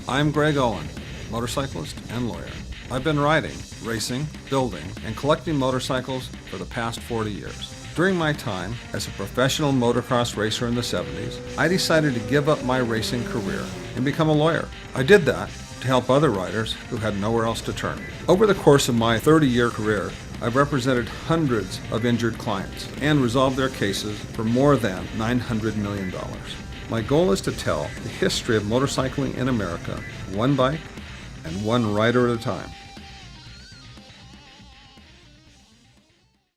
I'm Greg Owen, motorcyclist and lawyer. I've been riding, racing, building, and collecting motorcycles for the past 40 years. During my time as a professional motocross racer in the 70s, I decided to give up my racing career and become a lawyer. I did that to help other riders who had nowhere else to turn. Over the course of my 30-year career, I've represented hundreds of injured clients and resolved their cases for more than $900 million. My goal is to tell the history of motorcycling in America, one bike and one rider at a time.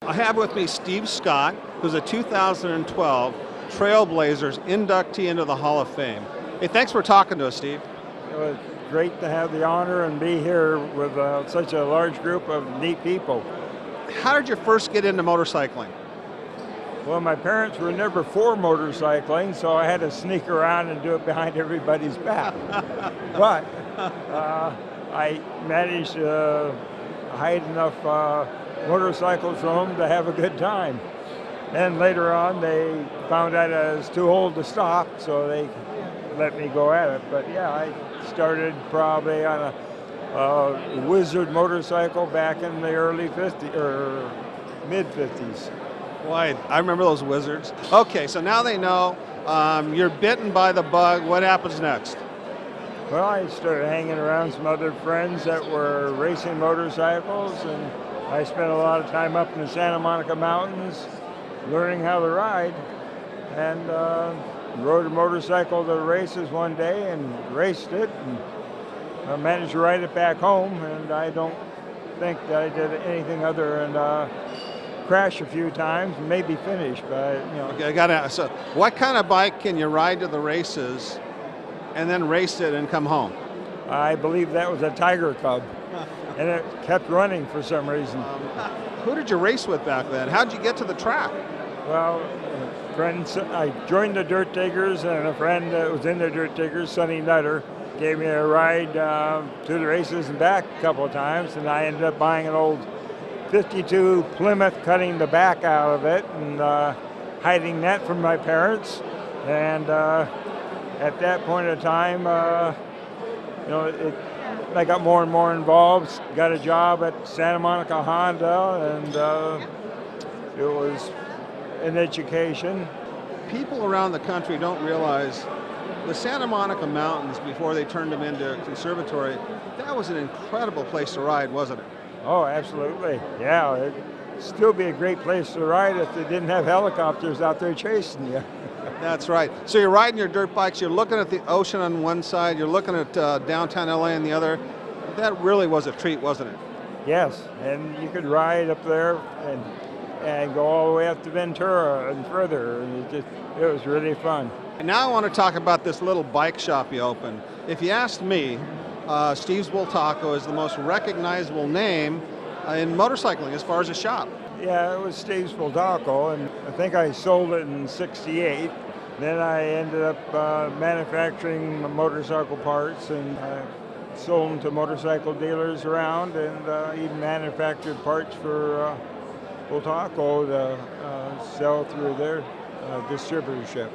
I have with me Steve Scott, who's a 2012 Trailblazers inductee into the Hall of Fame. Hey, thanks for talking to us, Steve. It was great to have the honor and be here with such a large group of neat people. How did you first get into motorcycling? Well, my parents were never for motorcycling, so I had to sneak around and do it behind everybody's back. But I managed to hide enough motorcycles from them to have a good time. And later on, they found out I was too old to stop, so they let me go at it. But yeah, I started probably on a Wizard motorcycle back in the early 50s or mid 50s. Boy, I remember those Wizards. Okay, so now they know you're bitten by the bug. What happens next? Well, I started hanging around some other friends that were racing motorcycles, and I spent a lot of time up in the Santa Monica Mountains learning how to ride, and rode a motorcycle to the races one day and raced it, and I managed to ride it back home, and I don't think that I did anything other than crash a few times and maybe finish, but you know. Okay, I got to. So, what kind of bike can you ride to the races, and then race it and come home? I believe that was a Tiger Cub, and it kept running for some reason. Who did you race with back then? How'd you get to the track? Well, friends, I joined the Dirt Diggers, and a friend that was in the Dirt Diggers, Sonny Nutter, gave me a ride to the races and back a couple of times, and I ended up buying an old 52 Plymouth, cutting the back out of it and hiding that from my parents. And at that point in time, I got more and more involved. Got a job at Santa Monica Honda, and it was an education. People around the country don't realize the Santa Monica Mountains, before they turned them into a conservatory, that was an incredible place to ride, wasn't it? Oh, absolutely. Yeah, it'd still be a great place to ride if they didn't have helicopters out there chasing you. That's right. So you're riding your dirt bikes, you're looking at the ocean on one side, you're looking at downtown LA on the other. That really was a treat, wasn't it? Yes, and you could ride up there and go all the way up to Ventura and further, and it was really fun. And now I want to talk about this little bike shop you opened. If you asked me, Steve's Bultaco is the most recognizable name in motorcycling as far as a shop. Yeah, it was Steve's Bultaco, and I think I sold it in '68. Then I ended up manufacturing motorcycle parts, and sold them to motorcycle dealers around, and even manufactured parts for Bultaco to sell through their distributorship.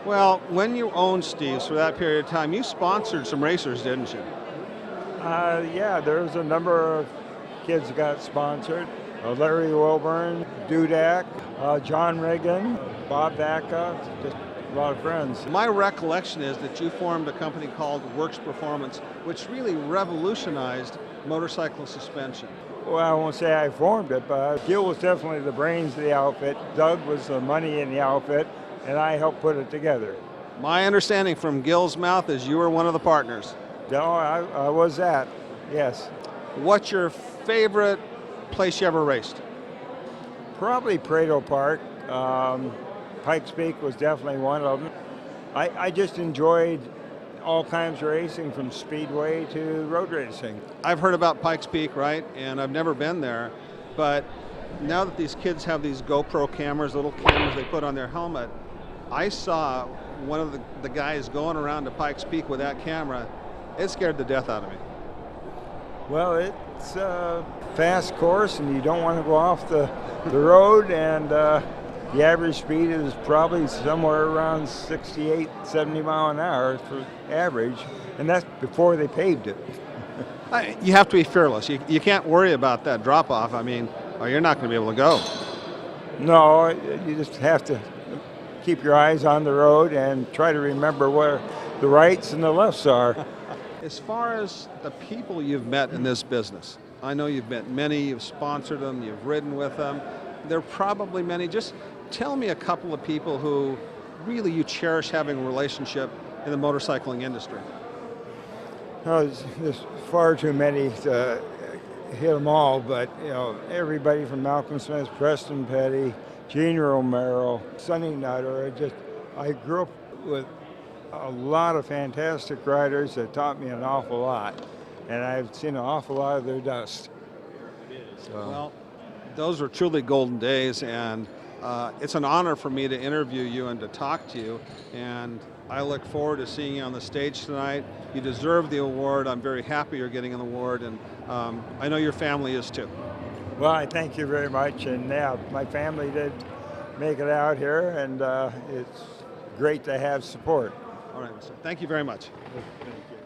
Well, when you owned Steve's for that period of time, you sponsored some racers, didn't you? Yeah, there was a number of kids that got sponsored. Larry Wilburn, Dudak, John Reagan, Bob Vaca, just a lot of friends. My recollection is that you formed a company called Works Performance, which really revolutionized motorcycle suspension. Well, I won't say I formed it, but Gil was definitely the brains of the outfit. Doug was the money in the outfit, and I helped put it together. My understanding from Gil's mouth is you were one of the partners. No, I was that, yes. What's your favorite place you ever raced? Probably Prado Park. Pikes Peak was definitely one of them. I just enjoyed all kinds of racing, from speedway to road racing. I've heard about Pikes Peak, right? And I've never been there, but now that these kids have these GoPro cameras, little cameras they put on their helmet, I saw one of the guys going around to Pikes Peak with that camera. It scared the death out of me. Well, it's a fast course, and you don't want to go off the road, and The average speed is probably somewhere around 68, 70 mile an hour for average, and that's before they paved it. You have to be fearless. You can't worry about that drop off. I mean, or you're not going to be able to go. No, you just have to keep your eyes on the road and try to remember where the rights and the lefts are. As far as the people you've met in this business, I know you've met many, you've sponsored them, you've ridden with them. There are probably many. Just tell me a couple of people who really you cherish having a relationship in the motorcycling industry. Oh, there's far too many to hit them all, but you know, everybody from Malcolm Smith, Preston Petty, Gene Romero, Sonny Nutter. I grew up with a lot of fantastic riders that taught me an awful lot, and I've seen an awful lot of their dust. So. Well, those are truly golden days, and it's an honor for me to interview you and to talk to you, and I look forward to seeing you on the stage tonight. You deserve the award. I'm very happy you're getting an award, and I know your family is too. Well, I thank you very much, and yeah, my family did make it out here, and it's great to have support. All right, thank you very much. Thank you.